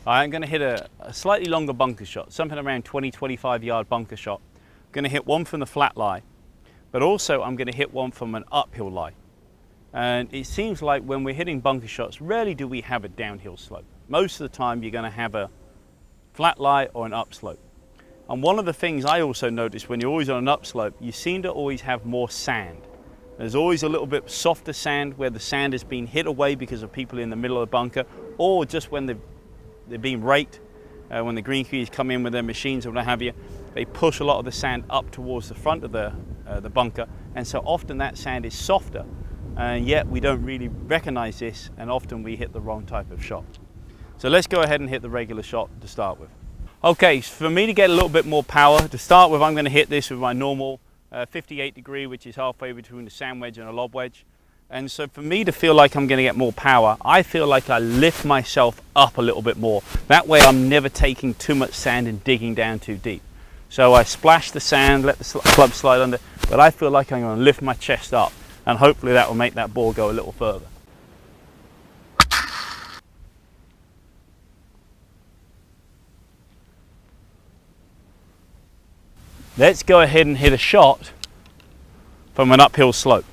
I'm going to hit a slightly longer bunker shot, something around 20-25 yard bunker shot. I'm going to hit one from the flat lie, but also I'm going to hit one from an uphill lie. And it seems like when we're hitting bunker shots, rarely do we have a downhill slope. Most of the time you're going to have a flat lie or an upslope. And one of the things I also notice when you're always on an upslope, you seem to always have more sand. There's always a little bit softer sand where the sand has been hit away because of people in the middle of the bunker, or just when they're being raked, when the green crews come in with their machines or what have you, they push a lot of the sand up towards the front of the bunker, and so often that sand is softer, and yet we don't really recognize this, and often we hit the wrong type of shot. So let's go ahead and hit the regular shot to start with. Okay, so for me to get a little bit more power, to start with I'm going to hit this with my normal 58 degree, which is halfway between a sand wedge and a lob wedge. And so for me to feel like I'm going to get more power, I feel like I lift myself up a little bit more. That way I'm never taking too much sand and digging down too deep. So I splash the sand, let the club slide under, but I feel like I'm going to lift my chest up, and hopefully that will make that ball go a little further. Let's go ahead and hit a shot from an uphill slope.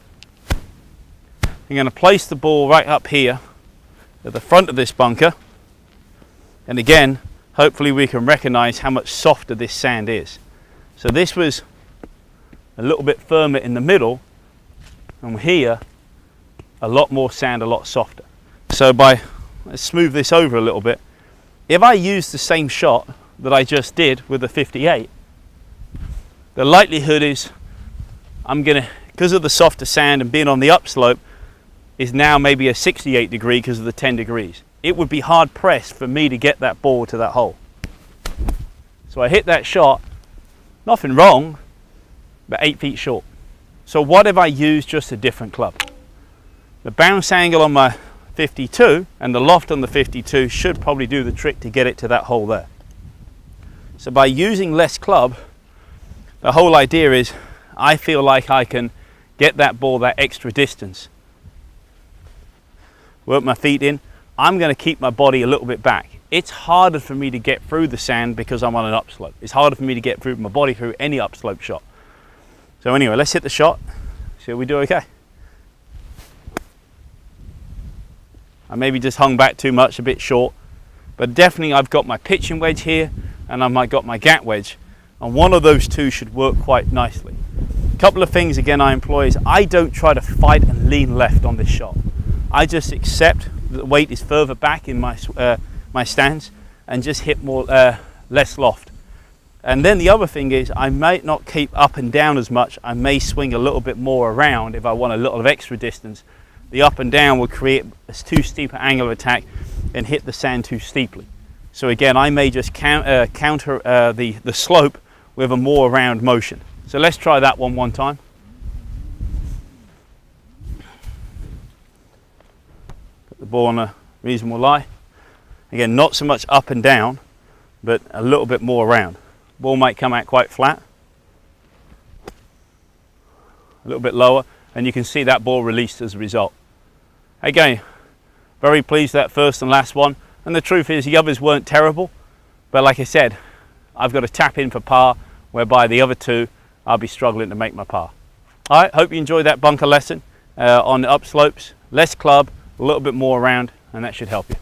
I'm going to place the ball right up here at the front of this bunker, and again hopefully we can recognize how much softer this sand is. So this was a little bit firmer in the middle, and here a lot more sand, a lot softer. So let's smooth this over a little bit. If I use the same shot that I just did with the 58, the likelihood is I'm going to, because of the softer sand and being on the upslope, is now maybe a 68 degree because of the 10 degrees. It would be hard pressed for me to get that ball to that hole. So I hit that shot, nothing wrong, but 8 feet short. So what if I use just a different club? The bounce angle on my 52 and the loft on the 52 should probably do the trick to get it to that hole there. So by using less club, the whole idea is I feel like I can get that ball that extra distance. Work my feet in. I'm going to keep my body a little bit back. It's harder for me to get through the sand because I'm on an upslope. It's harder for me to get through my body through any upslope shot. So anyway, let's hit the shot. See if we do okay. I maybe just hung back too much, a bit short, but definitely I've got my pitching wedge here and I've got my gap wedge, and one of those two should work quite nicely. A couple of things again I employ is I don't try to fight and lean left on this shot. I just accept that the weight is further back in my stance and just hit more less loft. And then the other thing is I might not keep up and down as much. I may swing a little bit more around if I want a little of extra distance. The up and down will create a too steep an angle of attack and hit the sand too steeply. So again, I may just counter the slope with a more round motion. So let's try that one time. The ball on a reasonable lie. Again, not so much up and down, but a little bit more around. Ball might come out quite flat, a little bit lower, and you can see that ball released as a result. Again, very pleased with that first and last one, and the truth is the others weren't terrible, but like I said, I've got to tap in for par, whereby the other two I'll be struggling to make my par. Alright, hope you enjoyed that bunker lesson on the upslopes. Less club, a little bit more around, and that should help you.